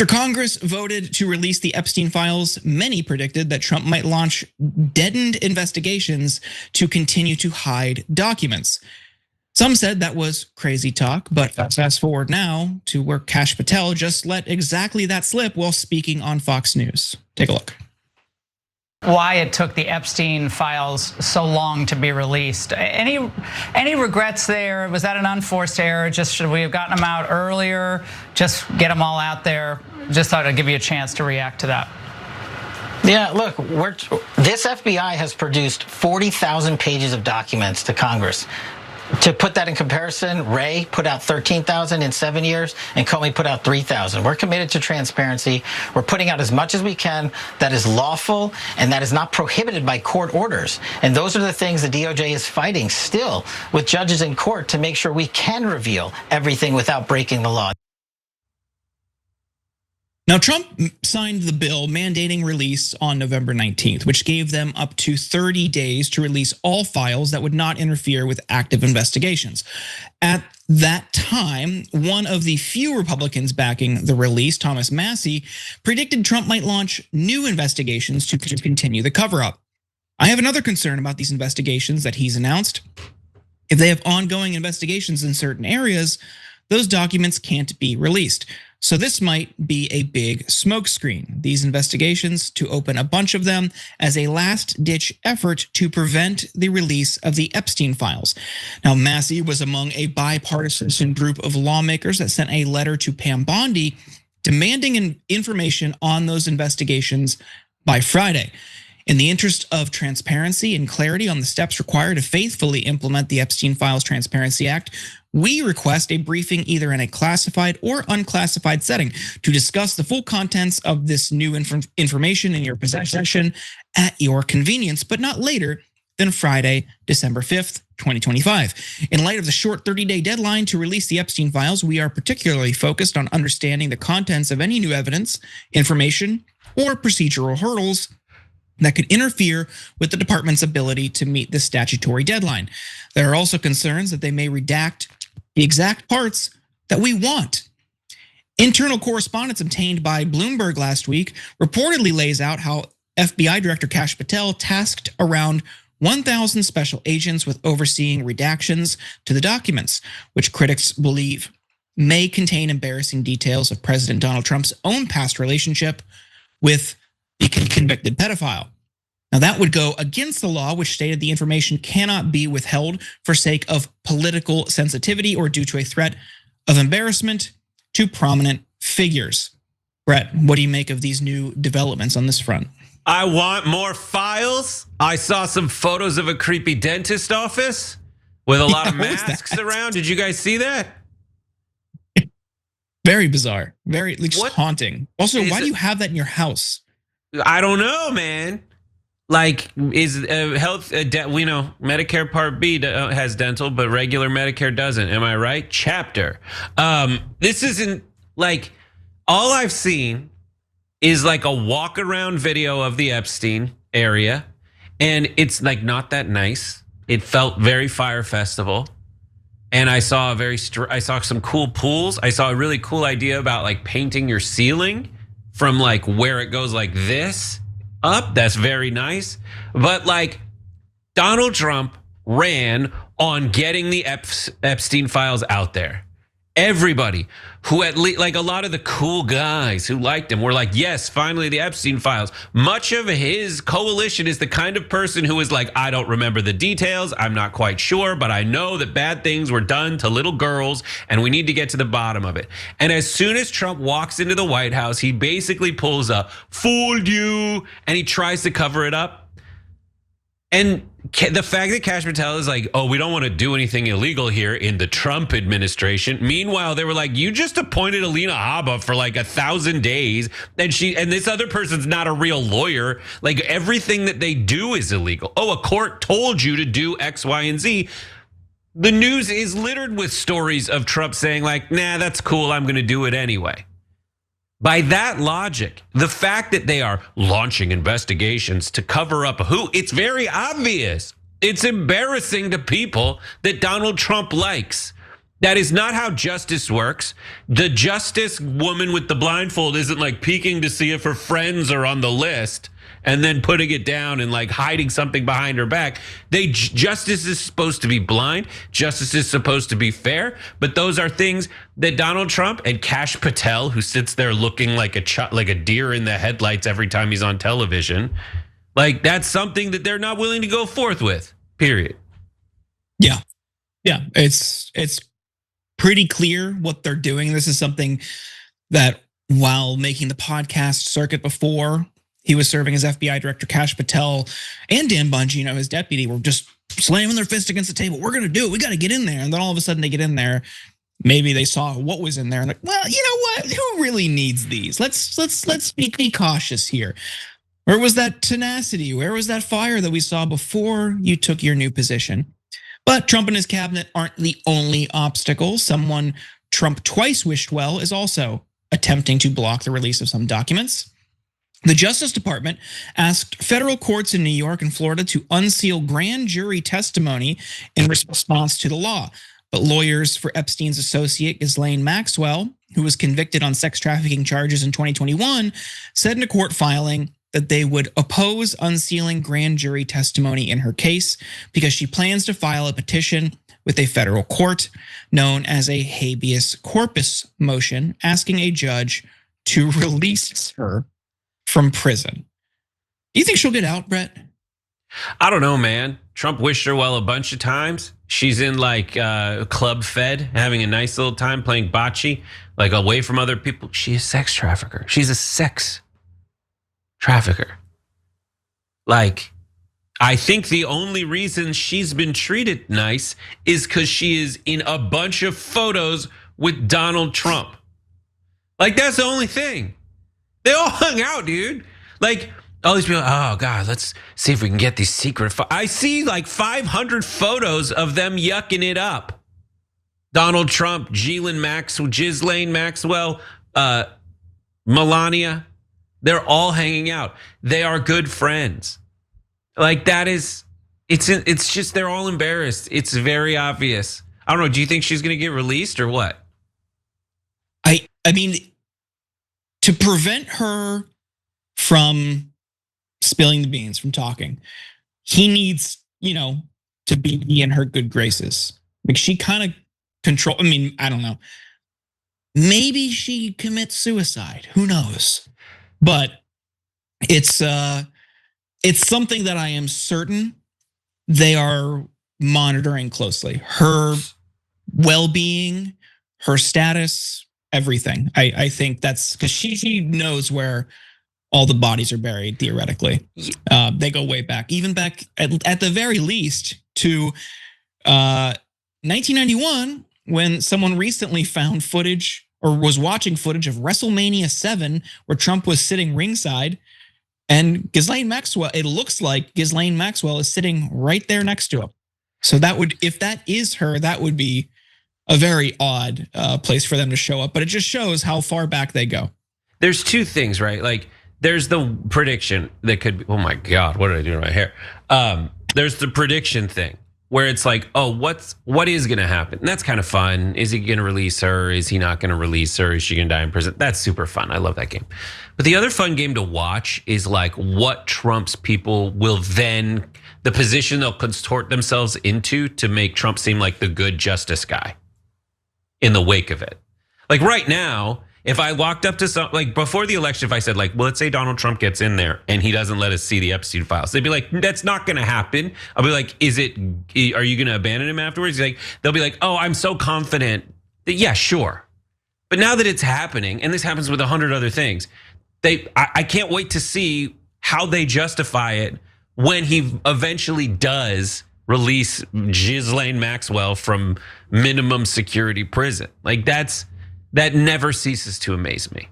After Congress voted to release the Epstein files, many predicted that Trump might launch deadened investigations to continue to hide documents. Some said that was crazy talk, but fast forward now to where Kash Patel just let exactly that slip while speaking on Fox News. Take a look. Why it took the Epstein files so long to be released. Any regrets there? Was that an unforced error? Just should we have gotten them out earlier? Just get them all out there? Just thought I'd give you a chance to react to that. Yeah, look, this FBI has produced 40,000 pages of documents to Congress. To put that in comparison, Wray put out 13,000 in 7 years, and Comey put out 3,000. We're committed to transparency. We're putting out as much as we can that is lawful and that is not prohibited by court orders. And those are the things the DOJ is fighting still with judges in court to make sure we can reveal everything without breaking the law. Now, Trump signed the bill mandating release on November 19th, which gave them up to 30 days to release all files that would not interfere with active investigations. At that time, one of the few Republicans backing the release, Thomas Massie, predicted Trump might launch new investigations to continue the cover-up. I have another concern about these investigations that he's announced. If they have ongoing investigations in certain areas, those documents can't be released. So this might be a big smokescreen. These investigations to open a bunch of them as a last-ditch effort to prevent the release of the Epstein files. Now, Massie was among a bipartisan group of lawmakers that sent a letter to Pam Bondi demanding information on those investigations by Friday. In the interest of transparency and clarity on the steps required to faithfully implement the Epstein Files Transparency Act, we request a briefing either in a classified or unclassified setting to discuss the full contents of this new information in your possession at your convenience, but not later than Friday, December 5th, 2025. In light of the short 30-day deadline to release the Epstein files, we are particularly focused on understanding the contents of any new evidence, information, or procedural hurdles that could interfere with the department's ability to meet the statutory deadline. There are also concerns that they may redact the exact parts that we want. Internal correspondence obtained by Bloomberg last week reportedly lays out how FBI Director Kash Patel tasked around 1,000 special agents with overseeing redactions to the documents, which critics believe may contain embarrassing details of President Donald Trump's own past relationship with the convicted pedophile. Now that would go against the law, which stated the information cannot be withheld for sake of political sensitivity or due to a threat of embarrassment to prominent figures. Brett, what do you make of these new developments on this front? I want more files. I saw some photos of a creepy dentist office with a lot of masks around. Did you guys see that? Very bizarre, very haunting. Also, why do you have that in your house? I don't know, man. Like, is health, we know Medicare Part B has dental, but regular Medicare doesn't. Am I right? Chapter. This isn't like, all I've seen is like a walk around video of the Epstein area. And it's like not that nice. It felt very Fire Festival. And I saw I saw some cool pools. I saw a really cool idea about like painting your ceiling from like where it goes like this up. That's very nice. But like Donald Trump ran on getting the Epstein files out there. Everybody who at least, like a lot of the cool guys who liked him were like, yes, finally the Epstein files. Much of his coalition is the kind of person who is like, I don't remember the details. I'm not quite sure, but I know that bad things were done to little girls and we need to get to the bottom of it. And as soon as Trump walks into the White House, he basically pulls a fooled you and he tries to cover it up. And the fact that Kash Patel is like, oh, we don't want to do anything illegal here in the Trump administration. Meanwhile, they were like, you just appointed Alina Habba for like 1,000 days. And this other person's not a real lawyer. Like everything that they do is illegal. Oh, a court told you to do X, Y, and Z. The news is littered with stories of Trump saying like, nah, that's cool. I'm going to do it anyway. By that logic, the fact that they are launching investigations to cover up who, it's very obvious. It's embarrassing to people that Donald Trump likes. That is not how justice works. The justice woman with the blindfold isn't like peeking to see if her friends are on the list and then putting it down and like hiding something behind her back. Justice is supposed to be blind. Justice is supposed to be fair. But those are things that Donald Trump and Kash Patel, who sits there looking like a deer in the headlights every time he's on television, like that's something that they're not willing to go forth with. Period. Yeah, it's pretty clear what they're doing. This is something that while making the podcast circuit before, he was serving as FBI Director Kash Patel and Dan Bongino, his deputy, were just slamming their fist against the table. We're gonna do it. We got to get in there. And then all of a sudden they get in there. Maybe they saw what was in there and like, well, you know what? Who really needs these? Let's be cautious here. Where was that tenacity? Where was that fire that we saw before you took your new position? But Trump and his cabinet aren't the only obstacle. Someone Trump twice wished well is also attempting to block the release of some documents. The Justice Department asked federal courts in New York and Florida to unseal grand jury testimony in response to the law. But lawyers for Epstein's associate Ghislaine Maxwell, who was convicted on sex trafficking charges in 2021, said in a court filing that they would oppose unsealing grand jury testimony in her case because she plans to file a petition with a federal court known as a habeas corpus motion, asking a judge to release her from prison. Do you think she'll get out, Brett? I don't know, man. Trump wished her well a bunch of times. She's in like Club Fed, having a nice little time playing bocce, like away from other people. She's a sex trafficker. She's a sex trafficker. Like, I think the only reason she's been treated nice is because she is in a bunch of photos with Donald Trump. Like, that's the only thing. They all hung out, dude. Like, all these people, oh God, let's see if we can get these secret. I see like 500 photos of them yucking it up. Donald Trump, Ghislaine Maxwell, Melania. They're all hanging out. They are good friends. Like that is, it's just they're all embarrassed. It's very obvious. I don't know. Do you think she's gonna get released or what? I mean, to prevent her from spilling the beans, from talking, he needs, to be in her good graces. Like she kind of control. I mean, I don't know. Maybe she commits suicide. Who knows? But it's something that I am certain they are monitoring closely. Her well-being, her status, everything. I think that's because she knows where all the bodies are buried, theoretically. They go way back, even back at the very least to 1991, when someone recently found footage or was watching footage of WrestleMania 7, where Trump was sitting ringside, and Ghislaine Maxwell, it looks like Ghislaine Maxwell is sitting right there next to him. So that would, if that is her, that would be a very odd place for them to show up. But it just shows how far back they go. There's two things, right? Like there's the prediction that could be, oh my God, what did I do to my hair? There's the prediction thing where it's like, oh, what is gonna happen? And that's kind of fun. Is he gonna release her? Is he not gonna release her? Is she gonna die in prison? That's super fun. I love that game. But the other fun game to watch is like what Trump's people will then, the position they'll contort themselves into to make Trump seem like the good justice guy in the wake of it. Like right now, if I walked up to some, like before the election, if I said like, well, let's say Donald Trump gets in there and he doesn't let us see the Epstein files, they'd be like, that's not gonna happen. I'll be like, are you gonna abandon him afterwards? Like, they'll be like, oh, I'm so confident that, yeah, sure. But now that it's happening, and this happens with 100 other things, I can't wait to see how they justify it when he eventually does release Ghislaine Maxwell from minimum security prison. Like that never ceases to amaze me.